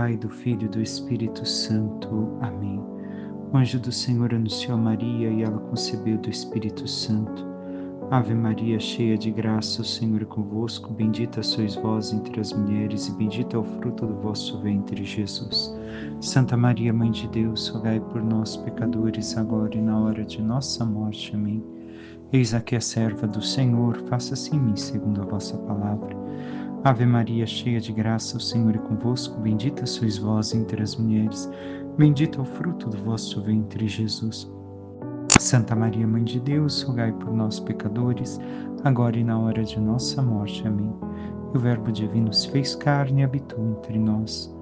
Pai, do Filho e do Espírito Santo. Amém. O anjo do Senhor anunciou a Maria e ela concebeu do Espírito Santo. Ave Maria, cheia de graça, o Senhor é convosco. Bendita sois vós entre as mulheres e bendito é o fruto do vosso ventre, Jesus. Santa Maria, Mãe de Deus, rogai por nós, pecadores, agora e na hora de nossa morte. Amém. Eis aqui a serva do Senhor, faça-se em mim segundo a vossa palavra. Ave Maria, cheia de graça, o Senhor é convosco. Bendita sois vós entre as mulheres, bendito é o fruto do vosso ventre, Jesus. Santa Maria, Mãe de Deus, rogai por nós, pecadores, agora e na hora de nossa morte. Amém. E o Verbo divino se fez carne e habitou entre nós.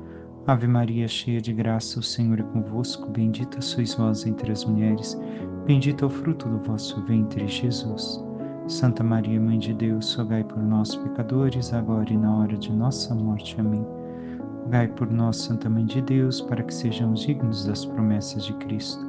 Ave Maria, cheia de graça, o Senhor é convosco. Bendita sois vós entre as mulheres, bendito é o fruto do vosso ventre, Jesus. Santa Maria, Mãe de Deus, rogai por nós, pecadores, agora e na hora de nossa morte. Amém. Rogai por nós, Santa Mãe de Deus, para que sejamos dignos das promessas de Cristo.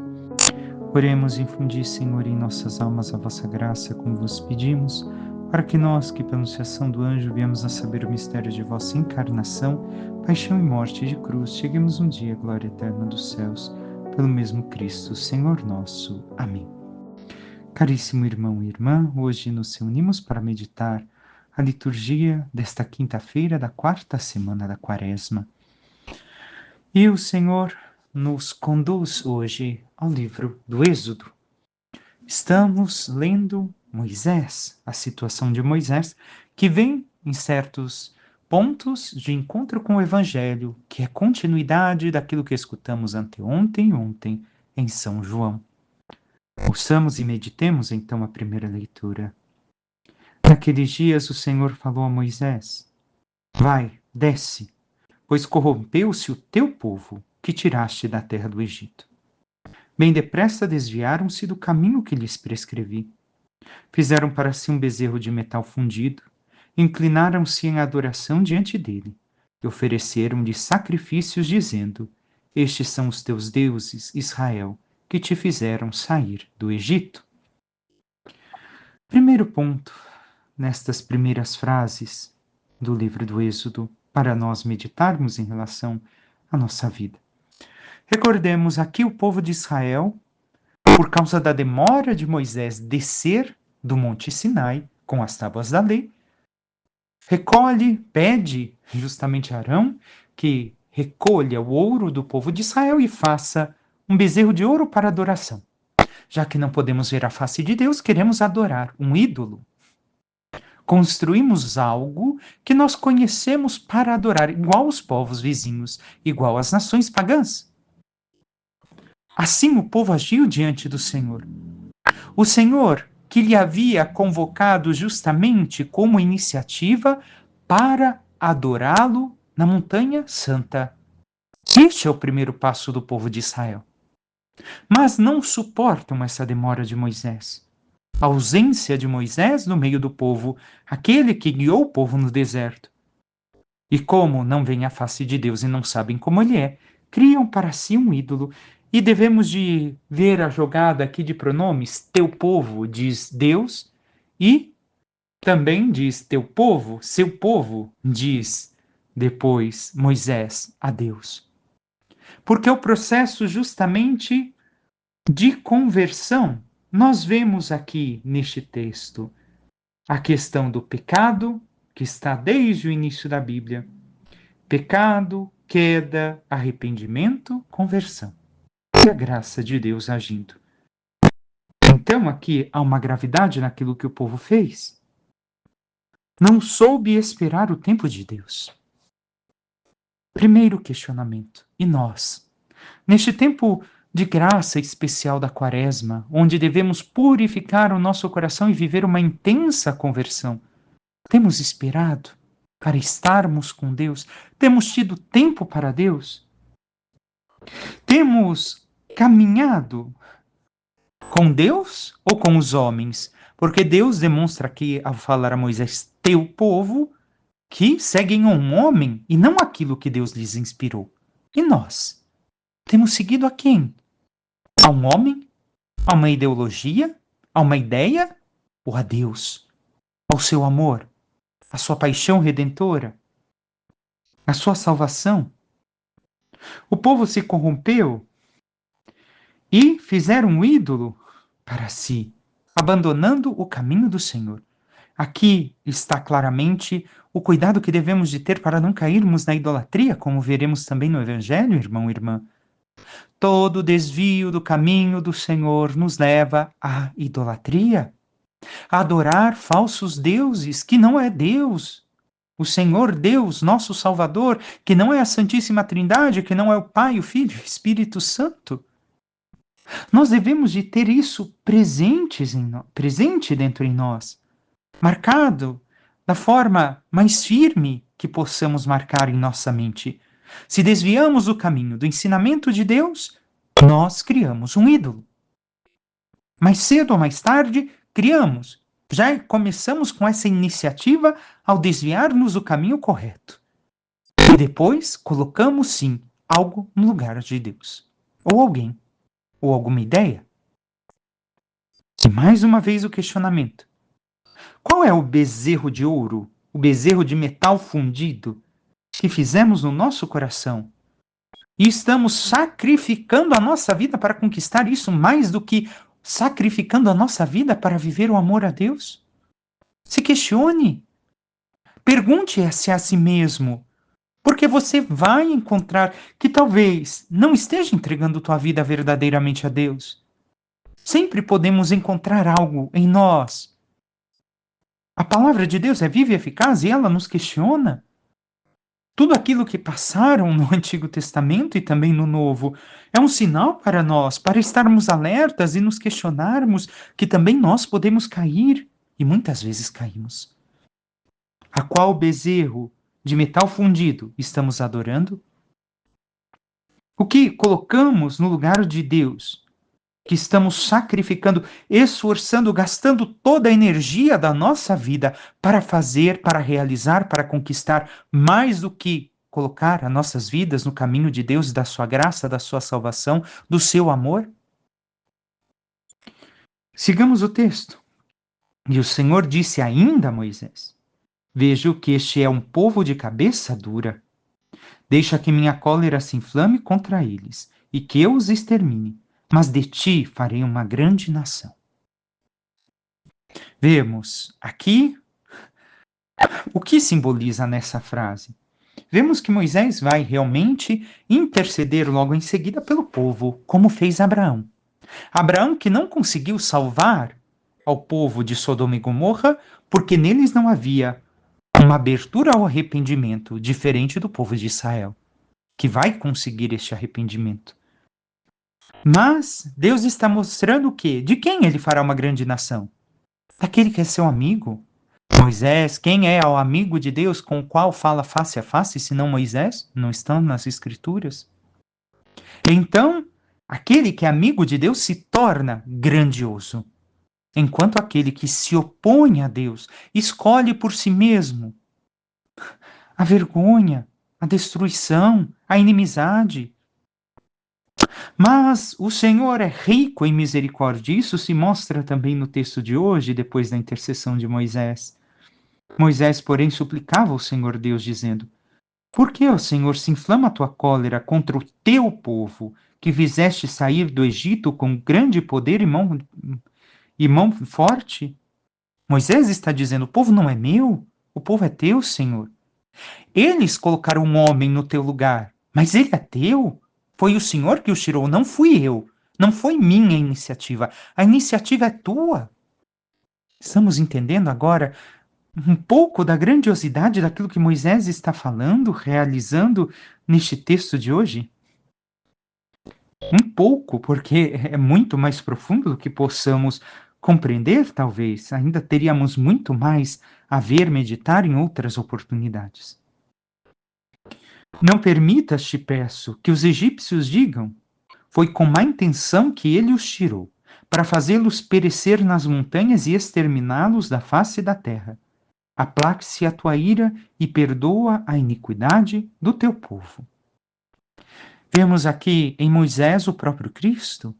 Oremos, infundi, Senhor, em nossas almas a vossa graça, como vos pedimos, para que nós, que pela anunciação do anjo viemos a saber o mistério de vossa encarnação, paixão e morte de cruz, cheguemos um dia à glória eterna dos céus, pelo mesmo Cristo, Senhor nosso. Amém. Caríssimo irmão e irmã, hoje nos reunimos para meditar a liturgia desta quinta-feira da quarta semana da Quaresma. E o Senhor nos conduz hoje ao livro do Êxodo. Estamos lendo Moisés, a situação de Moisés, que vem em certos pontos de encontro com o Evangelho, que é continuidade daquilo que escutamos anteontem e ontem em São João. Ouçamos e meditemos então a primeira leitura. Naqueles dias o Senhor falou a Moisés: Vai, desce, pois corrompeu-se o teu povo, que tiraste da terra do Egito. Bem depressa desviaram-se do caminho que lhes prescrevi. Fizeram para si um bezerro de metal fundido, inclinaram-se em adoração diante dele, e ofereceram-lhe sacrifícios, dizendo: Estes são os teus deuses, Israel, que te fizeram sair do Egito. Primeiro ponto, nestas primeiras frases do livro do Êxodo, para nós meditarmos em relação à nossa vida. Recordemos aqui o povo de Israel, por causa da demora de Moisés descer do Monte Sinai com as tábuas da lei, pede justamente a Arão que recolha o ouro do povo de Israel e faça um bezerro de ouro para adoração. Já que não podemos ver a face de Deus, queremos adorar um ídolo. Construímos algo que nós conhecemos para adorar, igual aos povos vizinhos, igual às nações pagãs. Assim o povo agiu diante do Senhor. O Senhor, que lhe havia convocado justamente como iniciativa para adorá-lo na Montanha Santa. Este é o primeiro passo do povo de Israel. Mas não suportam essa demora de Moisés. A ausência de Moisés no meio do povo, aquele que guiou o povo no deserto. E como não veem a face de Deus e não sabem como ele é, criam para si um ídolo. E devemos de ver a jogada aqui de pronomes. Teu povo diz Deus e também diz teu povo, seu povo, diz depois Moisés a Deus. Porque o processo justamente de conversão, nós vemos aqui neste texto a questão do pecado, que está desde o início da Bíblia. Pecado, queda, arrependimento, conversão. E a graça de Deus agindo. Então aqui há uma gravidade naquilo que o povo fez. Não soube esperar o tempo de Deus. Primeiro questionamento. E nós? Neste tempo de graça especial da Quaresma, onde devemos purificar o nosso coração e viver uma intensa conversão, temos esperado para estarmos com Deus? Temos tido tempo para Deus? Temos caminhado com Deus ou com os homens? Porque Deus demonstra aqui, ao falar a Moisés, teu povo, que seguem um homem e não aquilo que Deus lhes inspirou. E nós? Temos seguido a quem? A um homem? A uma ideologia? A uma ideia? Ou a Deus? Ao seu amor? A sua paixão redentora? A sua salvação? O povo se corrompeu e fizeram um ídolo para si, abandonando o caminho do Senhor. Aqui está claramente o cuidado que devemos de ter para não cairmos na idolatria, como veremos também no Evangelho, irmão e irmã. Todo desvio do caminho do Senhor nos leva à idolatria, a adorar falsos deuses, que não é Deus. O Senhor Deus, nosso Salvador, que não é a Santíssima Trindade, que não é o Pai, o Filho e o Espírito Santo. Nós devemos de ter isso presente dentro em nós, marcado da forma mais firme que possamos marcar em nossa mente. Se desviamos do caminho do ensinamento de Deus, nós criamos um ídolo. Mais cedo ou mais tarde, criamos. Já começamos com essa iniciativa ao desviar-nos do caminho correto. E depois colocamos, sim, algo no lugar de Deus. Ou alguém. Ou alguma ideia. E mais uma vez o questionamento. Qual é o bezerro de ouro, o bezerro de metal fundido que fizemos no nosso coração? E estamos sacrificando a nossa vida para conquistar isso mais do que sacrificando a nossa vida para viver o amor a Deus? Se questione. Pergunte-se a si mesmo. Porque você vai encontrar que talvez não esteja entregando tua vida verdadeiramente a Deus. Sempre podemos encontrar algo em nós. A palavra de Deus é viva e eficaz e ela nos questiona. Tudo aquilo que passaram no Antigo Testamento e também no Novo é um sinal para nós, para estarmos alertas e nos questionarmos que também nós podemos cair, e muitas vezes caímos. A qual bezerro de metal fundido estamos adorando? O que colocamos no lugar de Deus, que estamos sacrificando, esforçando, gastando toda a energia da nossa vida para fazer, para realizar, para conquistar, mais do que colocar as nossas vidas no caminho de Deus, da sua graça, da sua salvação, do seu amor? Sigamos o texto. E o Senhor disse ainda a Moisés: Vejo que este é um povo de cabeça dura. Deixa que minha cólera se inflame contra eles, e que eu os extermine, mas de ti farei uma grande nação. Vemos aqui o que simboliza nessa frase. Vemos que Moisés vai realmente interceder logo em seguida pelo povo, como fez Abraão. Abraão que não conseguiu salvar ao povo de Sodoma e Gomorra, porque neles não havia uma abertura ao arrependimento, diferente do povo de Israel, que vai conseguir este arrependimento. Mas Deus está mostrando o quê? De quem ele fará uma grande nação? Daquele que é seu amigo. Moisés, quem é o amigo de Deus com o qual fala face a face, senão Moisés? Não estão nas Escrituras? Então, aquele que é amigo de Deus se torna grandioso, enquanto aquele que se opõe a Deus escolhe por si mesmo a vergonha, a destruição, a inimizade. Mas o Senhor é rico em misericórdia. Isso se mostra também no texto de hoje, depois da intercessão de Moisés. Moisés, porém, suplicava ao Senhor Deus, dizendo: Por que, ó Senhor, se inflama a tua cólera contra o teu povo, que fizeste sair do Egito com grande poder e mão forte? Moisés está dizendo: o povo não é meu, o povo é teu, Senhor. Eles colocaram um homem no teu lugar, mas ele é teu. Foi o Senhor que os tirou, não fui eu. Não foi minha iniciativa. A iniciativa é tua. Estamos entendendo agora um pouco da grandiosidade daquilo que Moisés está falando, realizando neste texto de hoje? Um pouco, porque é muito mais profundo do que possamos compreender, talvez. Ainda teríamos muito mais a ver, meditar em outras oportunidades. Não permitas, te peço, que os egípcios digam: foi com má intenção que ele os tirou, para fazê-los perecer nas montanhas e exterminá-los da face da terra. Aplaque-se a tua ira e perdoa a iniquidade do teu povo. Vemos aqui em Moisés o próprio Cristo,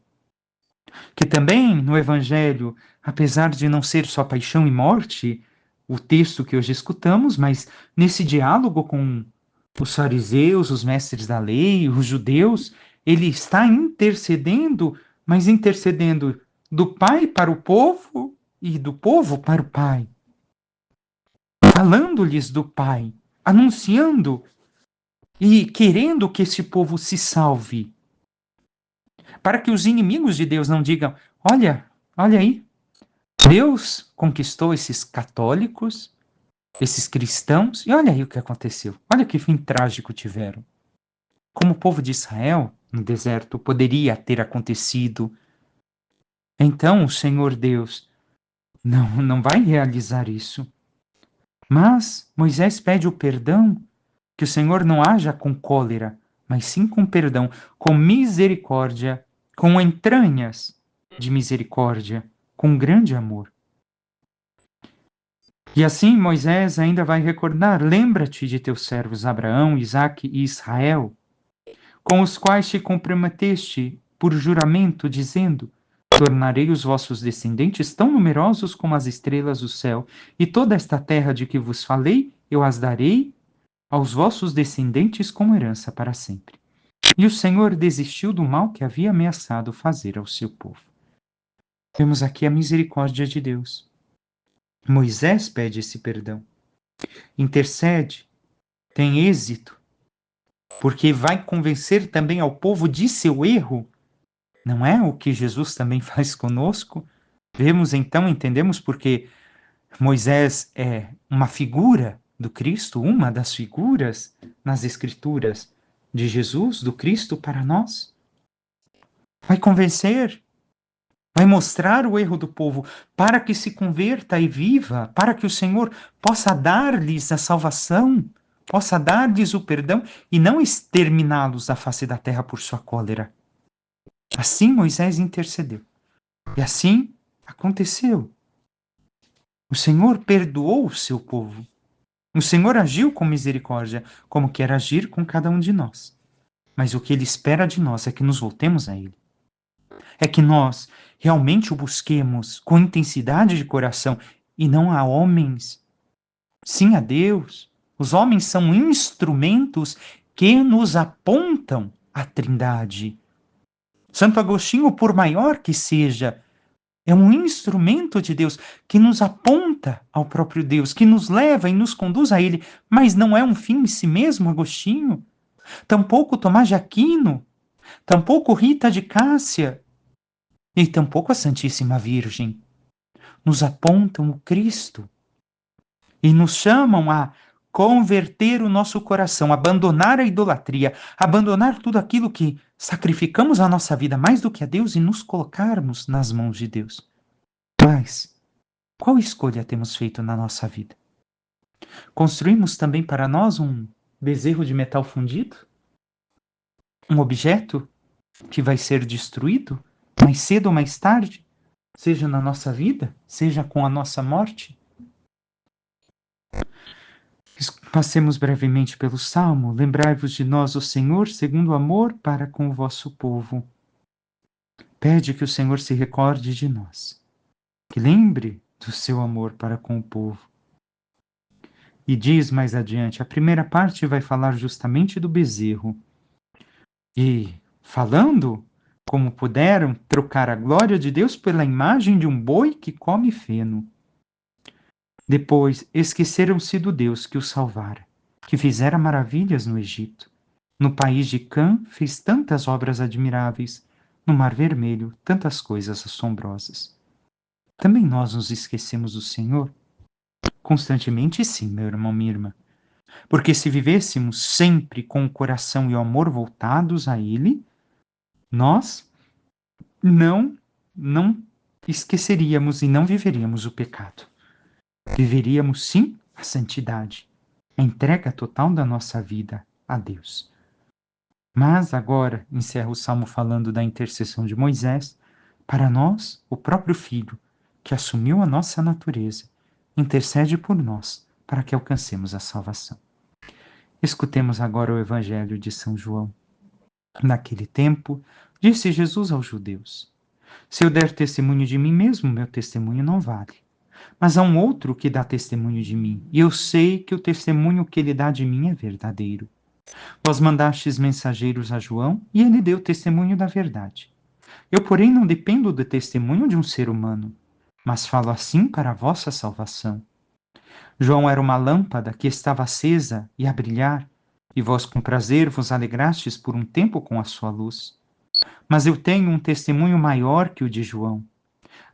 que também no Evangelho, apesar de não ser só paixão e morte, o texto que hoje escutamos, mas nesse diálogo com os fariseus, os mestres da lei, os judeus, ele está intercedendo, mas intercedendo do Pai para o povo e do povo para o Pai, falando-lhes do Pai, anunciando e querendo que esse povo se salve, para que os inimigos de Deus não digam: olha, olha aí, Deus conquistou esses católicos, esses cristãos, e olha aí o que aconteceu. Olha que fim trágico tiveram. Como o povo de Israel, no deserto, poderia ter acontecido. Então o Senhor Deus não vai realizar isso. Mas Moisés pede o perdão, que o Senhor não haja com cólera, mas sim com perdão, com misericórdia, com entranhas de misericórdia, com grande amor. E assim Moisés ainda vai recordar: lembra-te de teus servos Abraão, Isaque e Israel, com os quais te comprometeste por juramento, dizendo: tornarei os vossos descendentes tão numerosos como as estrelas do céu, e toda esta terra de que vos falei, eu as darei aos vossos descendentes como herança para sempre. E o Senhor desistiu do mal que havia ameaçado fazer ao seu povo. Vemos aqui a misericórdia de Deus. Moisés pede esse perdão, intercede, tem êxito, porque vai convencer também ao povo de seu erro. Não é o que Jesus também faz conosco? Vemos então, entendemos porque Moisés é uma figura do Cristo, uma das figuras nas Escrituras de Jesus, do Cristo para nós. Vai convencer, vai mostrar o erro do povo para que se converta e viva, para que o Senhor possa dar-lhes a salvação, possa dar-lhes o perdão e não exterminá-los da face da terra por sua cólera. Assim Moisés intercedeu. E assim aconteceu. O Senhor perdoou o seu povo. O Senhor agiu com misericórdia, como quer agir com cada um de nós. Mas o que Ele espera de nós é que nos voltemos a Ele. É que nós realmente o busquemos com intensidade de coração e não a homens, sim a Deus. Os homens são instrumentos que nos apontam à Trindade. Santo Agostinho, por maior que seja, é um instrumento de Deus que nos aponta ao próprio Deus, que nos leva e nos conduz a Ele, mas não é um fim em si mesmo, Agostinho. Tampouco Tomás de Aquino, tampouco Rita de Cássia, e tampouco a Santíssima Virgem. Nos apontam o Cristo e nos chamam a converter o nosso coração, abandonar a idolatria, abandonar tudo aquilo que sacrificamos a nossa vida mais do que a Deus e nos colocarmos nas mãos de Deus. Mas qual escolha temos feito na nossa vida? Construímos também para nós um bezerro de metal fundido? Um objeto que vai ser destruído mais cedo ou mais tarde? Seja na nossa vida, seja com a nossa morte? Passemos brevemente pelo Salmo. Lembrai-vos de nós, o Senhor, segundo o amor para com o vosso povo. Pede que o Senhor se recorde de nós, que lembre do seu amor para com o povo. E diz mais adiante, a primeira parte vai falar justamente do bezerro. E, falando, como puderam trocar a glória de Deus pela imagem de um boi que come feno. Depois, esqueceram-se do Deus que os salvara, que fizera maravilhas no Egito. No país de Cã fez tantas obras admiráveis, no Mar Vermelho tantas coisas assombrosas. Também nós nos esquecemos do Senhor? Constantemente sim, meu irmão, minha irmã. Porque se vivêssemos sempre com o coração e o amor voltados a Ele, nós não esqueceríamos e não viveríamos o pecado. Viveríamos sim a santidade, a entrega total da nossa vida a Deus. Mas agora encerra o Salmo falando da intercessão de Moisés. Para nós, o próprio Filho, que assumiu a nossa natureza, intercede por nós para que alcancemos a salvação. Escutemos agora o Evangelho de São João. Naquele tempo, disse Jesus aos judeus: se eu der testemunho de mim mesmo, meu testemunho não vale. Mas há um outro que dá testemunho de mim, e eu sei que o testemunho que ele dá de mim é verdadeiro. Vós mandastes mensageiros a João, e ele deu testemunho da verdade. Eu, porém, não dependo do testemunho de um ser humano, mas falo assim para a vossa salvação. João era uma lâmpada que estava acesa e a brilhar, e vós com prazer vos alegrastes por um tempo com a sua luz. Mas eu tenho um testemunho maior que o de João,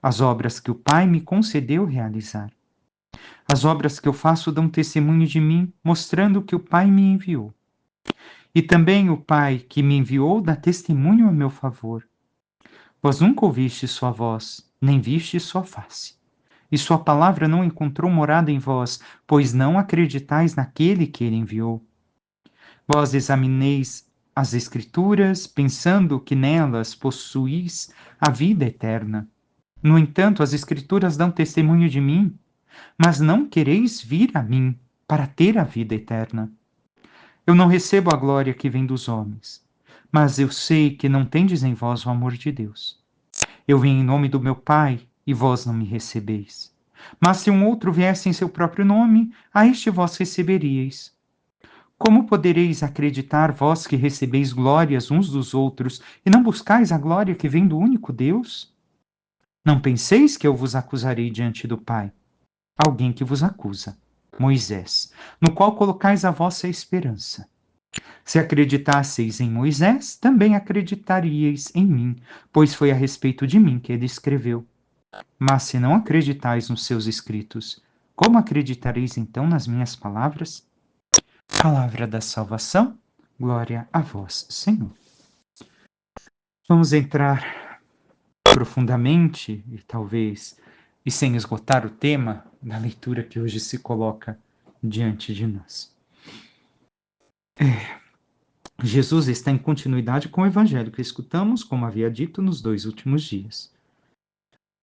as obras que o Pai me concedeu realizar. As obras que eu faço dão testemunho de mim, mostrando que o Pai me enviou. E também o Pai que me enviou dá testemunho a meu favor. Vós nunca ouvistes sua voz, nem vistes sua face. E sua palavra não encontrou morada em vós, pois não acreditais naquele que ele enviou. Vós examineis as Escrituras, pensando que nelas possuís a vida eterna. No entanto, as Escrituras dão testemunho de mim, mas não quereis vir a mim para ter a vida eterna. Eu não recebo a glória que vem dos homens, mas eu sei que não tendes em vós o amor de Deus. Eu vim em nome do meu Pai, e vós não me recebeis. Mas se um outro viesse em seu próprio nome, a este vós receberíeis. Como podereis acreditar, vós que recebeis glórias uns dos outros, e não buscais a glória que vem do único Deus? Não penseis que eu vos acusarei diante do Pai. Alguém que vos acusa, Moisés, no qual colocais a vossa esperança. Se acreditasseis em Moisés, também acreditaríeis em mim, pois foi a respeito de mim que ele escreveu. Mas se não acreditais nos seus escritos, como acreditareis então nas minhas palavras? Palavra da salvação, glória a vós, Senhor. Vamos entrar profundamente e talvez e sem esgotar o tema da leitura que hoje se coloca diante de nós. Jesus está em continuidade com o evangelho que escutamos, como havia dito, nos 2 últimos dias.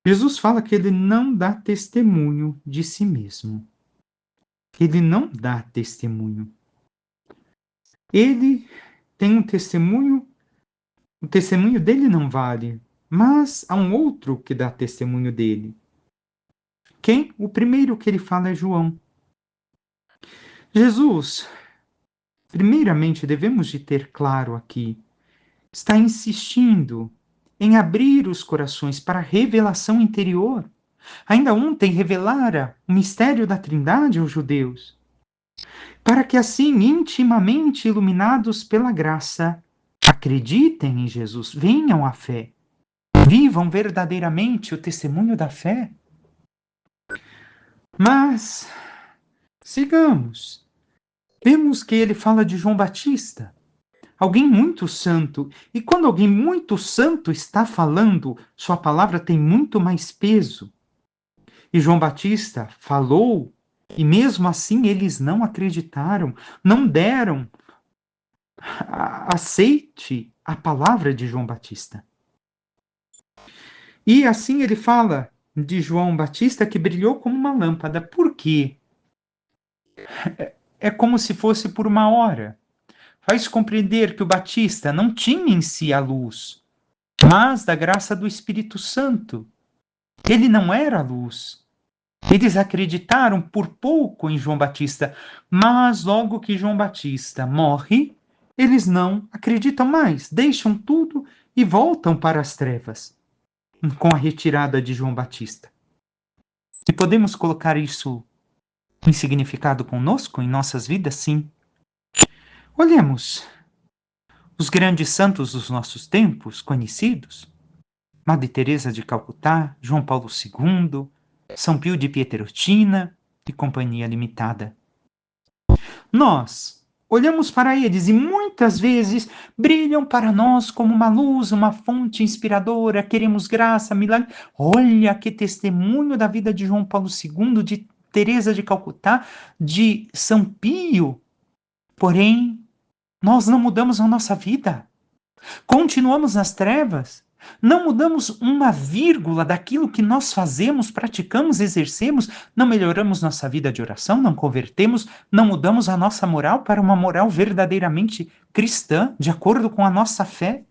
Jesus fala que ele não dá testemunho de si mesmo. Ele não dá testemunho. Ele tem um testemunho, o testemunho dele não vale, mas há um outro que dá testemunho dele. Quem? O primeiro que ele fala é João. Jesus, primeiramente, devemos de ter claro aqui, está insistindo em abrir os corações para a revelação interior. Ainda ontem revelara o mistério da Trindade aos judeus, para que assim, intimamente iluminados pela graça, acreditem em Jesus, venham à fé, vivam verdadeiramente o testemunho da fé. Mas, sigamos. Vemos que ele fala de João Batista, alguém muito santo. E quando alguém muito santo está falando, sua palavra tem muito mais peso. E João Batista falou, e mesmo assim eles não acreditaram, não deram aceite a palavra de João Batista. E assim ele fala de João Batista que brilhou como uma lâmpada. Por quê? É como se fosse por uma hora. Faz compreender que o Batista não tinha em si a luz, mas da graça do Espírito Santo. Ele não era a luz. Eles acreditaram por pouco em João Batista, mas logo que João Batista morre, eles não acreditam mais, deixam tudo e voltam para as trevas, com a retirada de João Batista. E podemos colocar isso em significado conosco, em nossas vidas? Sim. Olhemos os grandes santos dos nossos tempos, conhecidos, Madre Teresa de Calcutá, João Paulo II, São Pio de Pietrelcina e Companhia Limitada. Nós olhamos para eles e muitas vezes brilham para nós como uma luz, uma fonte inspiradora, queremos graça, milagre. Olha que testemunho da vida de João Paulo II, de Teresa de Calcutá, de São Pio. Porém, nós não mudamos a nossa vida. Continuamos nas trevas. Não mudamos uma vírgula daquilo que nós fazemos, praticamos, exercemos, não melhoramos nossa vida de oração, não convertemos, não mudamos a nossa moral para uma moral verdadeiramente cristã, de acordo com a nossa fé.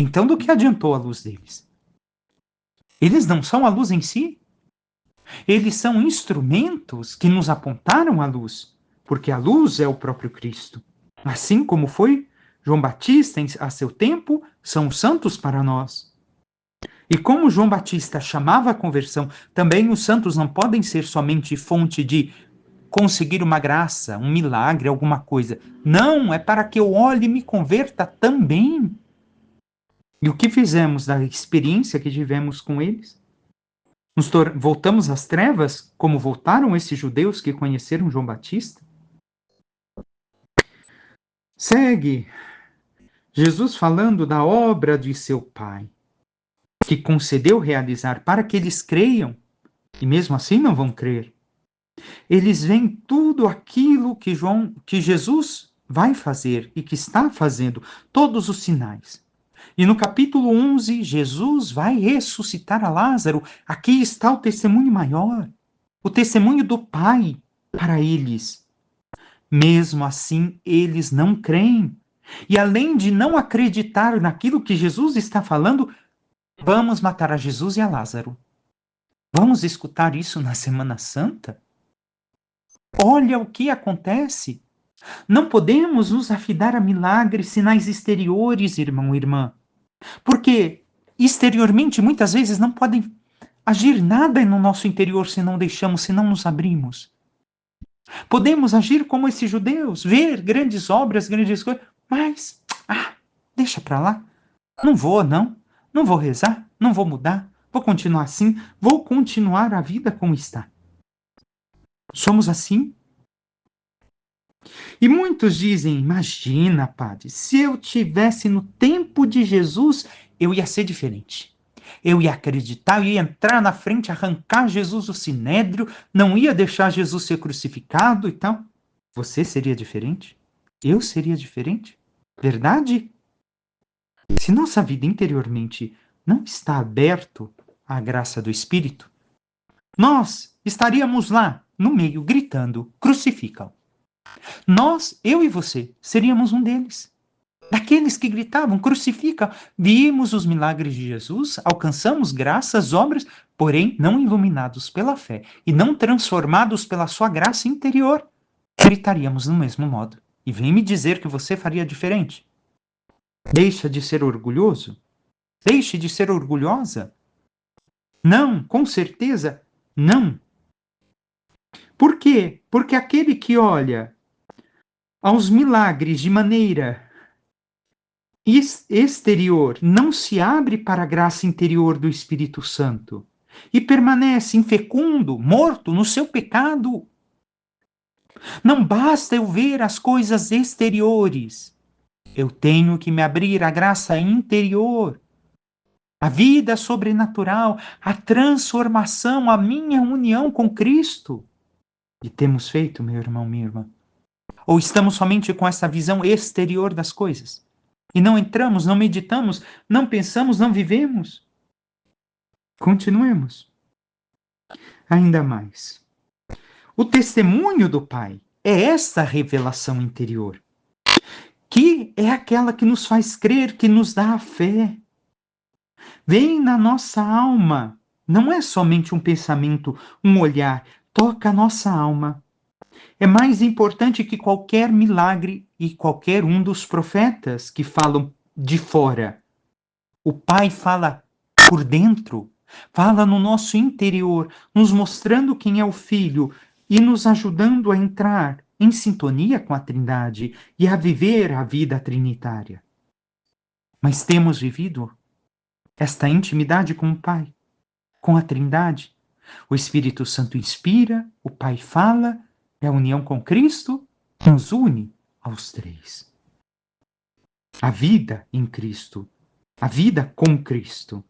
Então, do que adiantou a luz deles? Eles não são a luz em si. Eles são instrumentos que nos apontaram a luz, porque a luz é o próprio Cristo. Assim como foi João Batista a seu tempo, são os santos para nós. E como João Batista chamava a conversão, também os santos não podem ser somente fonte de conseguir uma graça, um milagre, alguma coisa. Não, é para que eu olhe e me converta também. E o que fizemos da experiência que tivemos com eles? Voltamos às trevas, como voltaram esses judeus que conheceram João Batista? Segue Jesus falando da obra de seu Pai, que concedeu realizar para que eles creiam, e mesmo assim não vão crer. Eles veem tudo aquilo que Jesus vai fazer e que está fazendo, todos os sinais. E no capítulo 11, Jesus vai ressuscitar a Lázaro. Aqui está o testemunho maior, o testemunho do Pai para eles. Mesmo assim, eles não creem. E além de não acreditar naquilo que Jesus está falando, vamos matar a Jesus e a Lázaro. Vamos escutar isso na Semana Santa? Olha o que acontece. Não podemos nos afidar a milagres, sinais exteriores, irmão e irmã. Porque exteriormente muitas vezes não podem agir nada no nosso interior se não deixamos, se não nos abrimos. Podemos agir como esses judeus, ver grandes obras, grandes coisas, mas deixa para lá. Não vou, não. Não vou rezar, não vou mudar, vou continuar assim, vou continuar a vida como está. Somos assim. E muitos dizem: imagina, padre, se eu tivesse no tempo de Jesus, eu ia ser diferente. Eu ia acreditar, eu ia entrar na frente, arrancar Jesus do sinédrio, não ia deixar Jesus ser crucificado e tal. Você seria diferente? Eu seria diferente? Verdade? Se nossa vida interiormente não está aberto à graça do Espírito, nós estaríamos lá, no meio, gritando: crucificam. Nós, eu e você, seríamos um deles. Daqueles que gritavam, crucifica. Vimos os milagres de Jesus, alcançamos graças, obras, porém não iluminados pela fé e não transformados pela sua graça interior. Gritaríamos do mesmo modo. E vem me dizer que você faria diferente. Deixa de ser orgulhoso? Deixe de ser orgulhosa? Não, com certeza, não. Por quê? Porque aquele que olha aos milagres de maneira exterior não se abre para a graça interior do Espírito Santo e permanece infecundo, morto no seu pecado. Não basta eu ver as coisas exteriores. Eu tenho que me abrir à graça interior, a vida sobrenatural, a transformação, a minha união com Cristo. E temos feito, meu irmão, minha irmã? Ou estamos somente com essa visão exterior das coisas? E não entramos, não meditamos, não pensamos, não vivemos? Continuemos. Ainda mais. O testemunho do Pai é essa revelação interior, que é aquela que nos faz crer, que nos dá a fé. Vem na nossa alma. Não é somente um pensamento, um olhar. Toca a nossa alma. É mais importante que qualquer milagre e qualquer um dos profetas que falam de fora. O Pai fala por dentro, fala no nosso interior, nos mostrando quem é o Filho e nos ajudando a entrar em sintonia com a Trindade e a viver a vida trinitária. Mas temos vivido esta intimidade com o Pai, com a Trindade. O Espírito Santo inspira, o Pai fala, é a união com Cristo nos une aos três. A vida em Cristo, a vida com Cristo.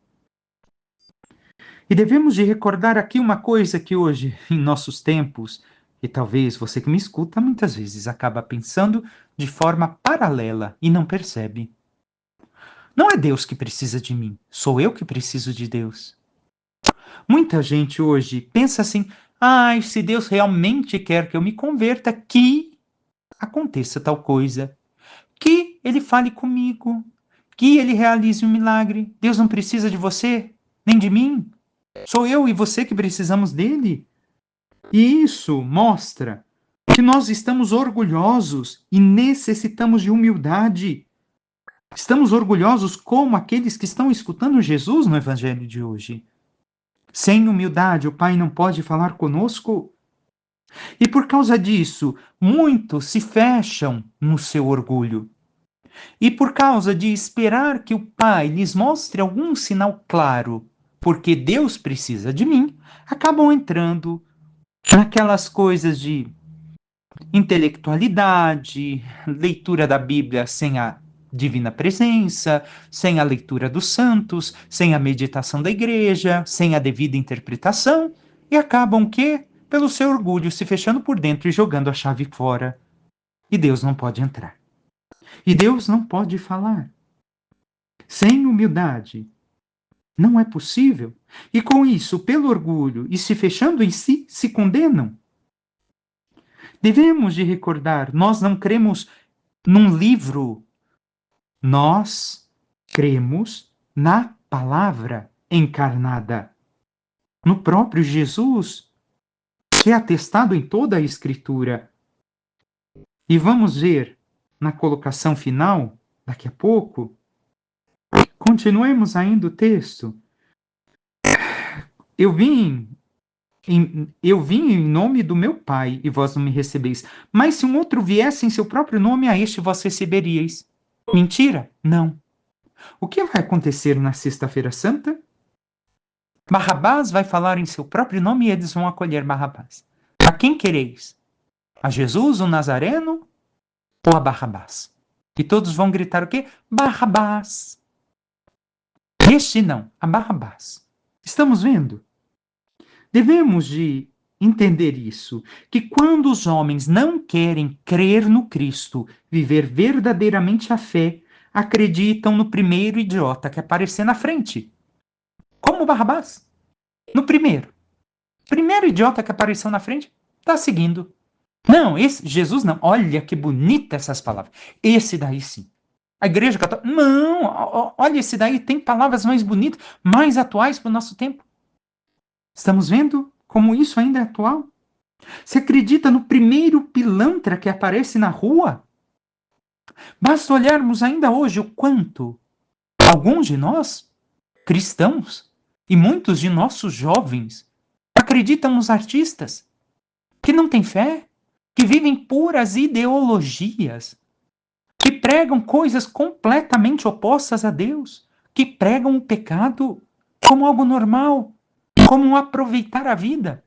E devemos de recordar aqui uma coisa que hoje, em nossos tempos, e talvez você que me escuta muitas vezes acaba pensando de forma paralela e não percebe. Não é Deus que precisa de mim, sou eu que preciso de Deus. Muita gente hoje pensa assim: se Deus realmente quer que eu me converta, que aconteça tal coisa, que Ele fale comigo, que Ele realize um milagre. Deus não precisa de você, nem de mim. Sou eu e você que precisamos dele. E isso mostra que nós estamos orgulhosos e necessitamos de humildade. Estamos orgulhosos como aqueles que estão escutando Jesus no Evangelho de hoje. Sem humildade, o Pai não pode falar conosco. E por causa disso, muitos se fecham no seu orgulho. E por causa de esperar que o Pai lhes mostre algum sinal claro, porque Deus precisa de mim, acabam entrando naquelas coisas de intelectualidade, leitura da Bíblia sem a divina presença, sem a leitura dos santos, sem a meditação da igreja, sem a devida interpretação, e acabam que, pelo seu orgulho, se fechando por dentro e jogando a chave fora. E Deus não pode entrar. E Deus não pode falar. Sem humildade, não é possível. E com isso, pelo orgulho e se fechando em si, se condenam. Devemos de recordar, nós não cremos num livro, nós cremos na palavra encarnada, no próprio Jesus, que é atestado em toda a Escritura. E vamos ver na colocação final, daqui a pouco, continuemos ainda o texto. Eu vim em nome do meu Pai, e vós não me recebeis. Mas se um outro viesse em seu próprio nome, a este vós receberíeis. Mentira? Não. O que vai acontecer na Sexta-feira Santa? Barrabás vai falar em seu próprio nome e eles vão acolher Barrabás. A quem quereis? A Jesus, o Nazareno, ou a Barrabás? E todos vão gritar o quê? Barrabás. Este não, a Barrabás. Estamos vendo? Devemos de entender isso, que quando os homens não querem crer no Cristo, viver verdadeiramente a fé, acreditam no primeiro idiota que aparecer na frente. Como Barrabás. No primeiro. Primeiro idiota que apareceu na frente, está seguindo. Não, esse Jesus não. Olha que bonita essas palavras. Esse daí sim. A igreja católica, não, olha, esse daí tem palavras mais bonitas, mais atuais para o nosso tempo. Estamos vendo como isso ainda é atual? Você acredita no primeiro pilantra que aparece na rua? Basta olharmos ainda hoje o quanto alguns de nós, cristãos, e muitos de nossos jovens, acreditam nos artistas, que não têm fé, que vivem puras ideologias, que pregam coisas completamente opostas a Deus, que pregam o pecado como algo normal, como um aproveitar a vida.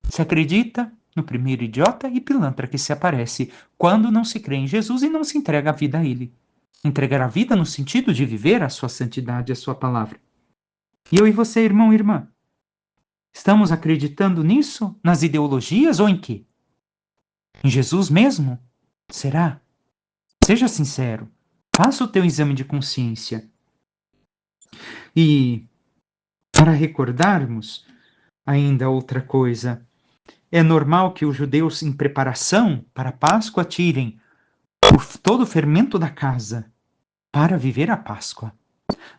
Se acredita no primeiro idiota e pilantra que se aparece quando não se crê em Jesus e não se entrega a vida a Ele. Entregar a vida no sentido de viver a sua santidade, a sua palavra. E eu e você, irmão e irmã, estamos acreditando nisso? Nas ideologias ou em quê? Em Jesus mesmo? Será? Seja sincero. Faça o teu exame de consciência. E para recordarmos ainda outra coisa, é normal que os judeus, em preparação para a Páscoa, tirem todo o fermento da casa para viver a Páscoa.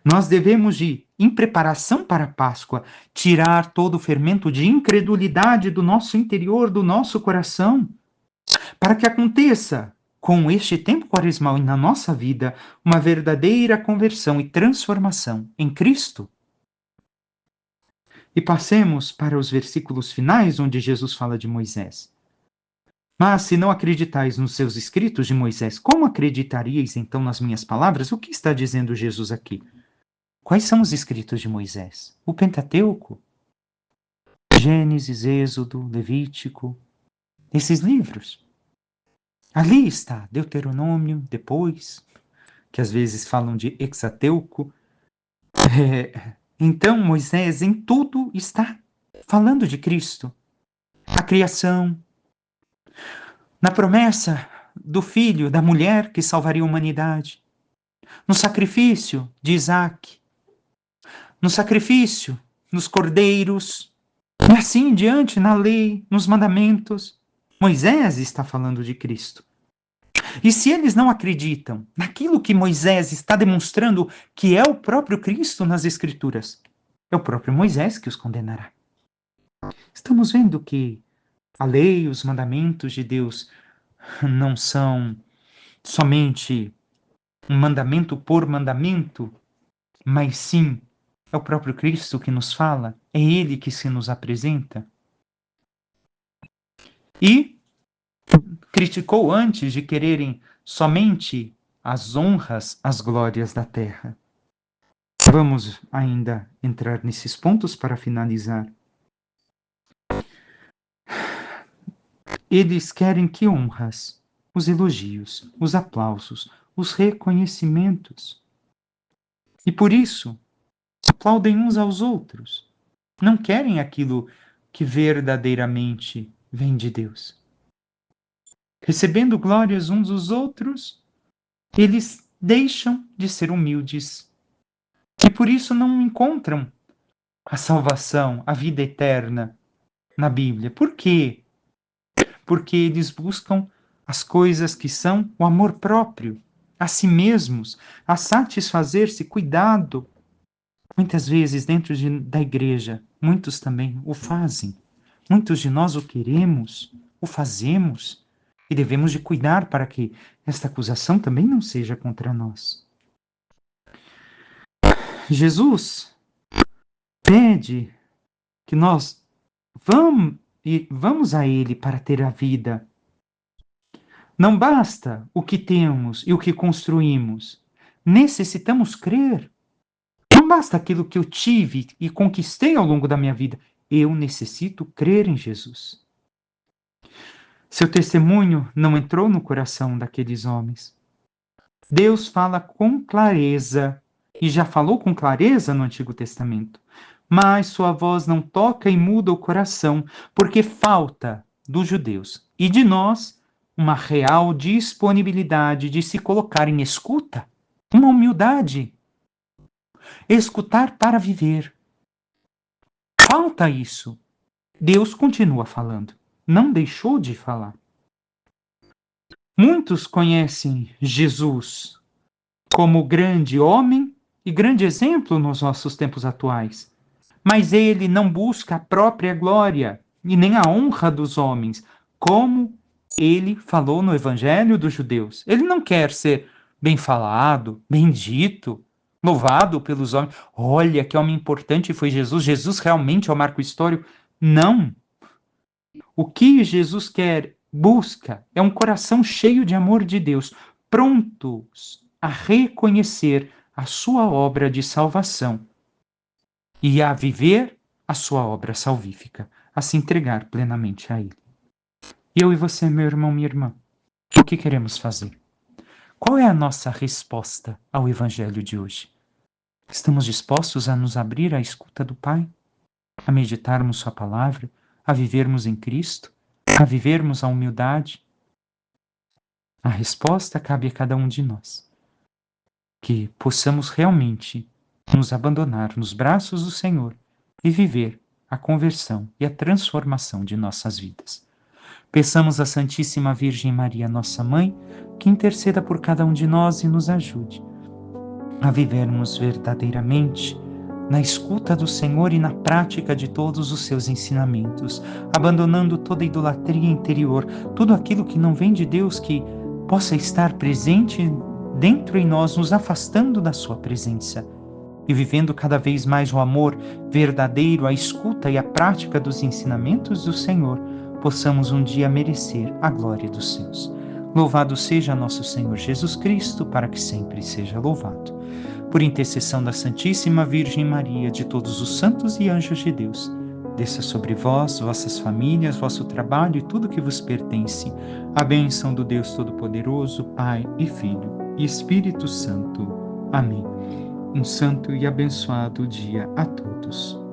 Nós devemos, em preparação para a Páscoa, tirar todo o fermento de incredulidade do nosso interior, do nosso coração, para que aconteça, com este tempo quaresmal e na nossa vida, uma verdadeira conversão e transformação em Cristo. E passemos para os versículos finais, onde Jesus fala de Moisés. Mas se não acreditais nos seus escritos de Moisés, como acreditaríeis então nas minhas palavras? O que está dizendo Jesus aqui? Quais são os escritos de Moisés? O Pentateuco? Gênesis, Êxodo, Levítico? Esses livros. Ali está Deuteronômio, depois, que às vezes falam de Hexateuco. Então, Moisés em tudo está falando de Cristo. A criação, na promessa do filho, da mulher que salvaria a humanidade, no sacrifício de Isaac, no sacrifício nos cordeiros, e assim em diante, na lei, nos mandamentos. Moisés está falando de Cristo. E se eles não acreditam naquilo que Moisés está demonstrando que é o próprio Cristo nas Escrituras, é o próprio Moisés que os condenará. Estamos vendo que A lei, os mandamentos de Deus não são somente um mandamento por mandamento, mas sim é o próprio Cristo que nos fala, é Ele que se nos apresenta. E criticou antes de quererem somente as honras, as glórias da terra. Vamos ainda entrar nesses pontos para finalizar. Eles querem que honras? Os elogios, os aplausos, os reconhecimentos. E por isso, aplaudem uns aos outros. Não querem aquilo que verdadeiramente vem de Deus. Recebendo glórias uns dos outros, eles deixam de ser humildes. E por isso não encontram a salvação, a vida eterna na Bíblia. Por quê? Porque eles buscam as coisas que são o amor próprio, a si mesmos, a satisfazer-se, cuidado. Muitas vezes, da igreja, muitos também o fazem. Muitos de nós o queremos, o fazemos, e devemos de cuidar para que esta acusação também não seja contra nós. Jesus pede que nós vamos a Ele para ter a vida. Não basta o que temos e o que construímos. Necessitamos crer. Não basta aquilo que eu tive e conquistei ao longo da minha vida. Eu necessito crer em Jesus. Seu testemunho não entrou no coração daqueles homens. Deus fala com clareza, e já falou com clareza no Antigo Testamento. Mas sua voz não toca e muda o coração, porque falta dos judeus e de nós uma real disponibilidade de se colocar em escuta, uma humildade. Escutar para viver. Falta isso. Deus continua falando. Não deixou de falar. Muitos conhecem Jesus como grande homem e grande exemplo nos nossos tempos atuais. Mas ele não busca a própria glória e nem a honra dos homens, como ele falou no Evangelho dos Judeus. Ele não quer ser bem falado, bendito, louvado pelos homens. Olha que homem importante foi Jesus. Jesus realmente é o marco histórico. Não. O que Jesus busca é um coração cheio de amor de Deus, prontos a reconhecer a sua obra de salvação e a viver a sua obra salvífica, a se entregar plenamente a Ele. Eu e você, meu irmão, minha irmã, o que queremos fazer? Qual é a nossa resposta ao Evangelho de hoje? Estamos dispostos a nos abrir à escuta do Pai, a meditarmos Sua palavra, a vivermos em Cristo, a vivermos a humildade? A resposta cabe a cada um de nós. Que possamos realmente nos abandonar nos braços do Senhor e viver a conversão e a transformação de nossas vidas. Peçamos à Santíssima Virgem Maria, nossa Mãe, que interceda por cada um de nós e nos ajude a vivermos verdadeiramente na escuta do Senhor e na prática de todos os seus ensinamentos, abandonando toda idolatria interior, tudo aquilo que não vem de Deus, que possa estar presente dentro em nós, nos afastando da sua presença, e vivendo cada vez mais o amor verdadeiro, a escuta e a prática dos ensinamentos do Senhor, possamos um dia merecer a glória dos céus. Louvado seja nosso Senhor Jesus Cristo, para que sempre seja louvado. Por intercessão da Santíssima Virgem Maria, de todos os santos e anjos de Deus, desça sobre vós, vossas famílias, vosso trabalho e tudo que vos pertence, a bênção do Deus Todo-Poderoso, Pai e Filho e Espírito Santo. Amém. Um santo e abençoado dia a todos.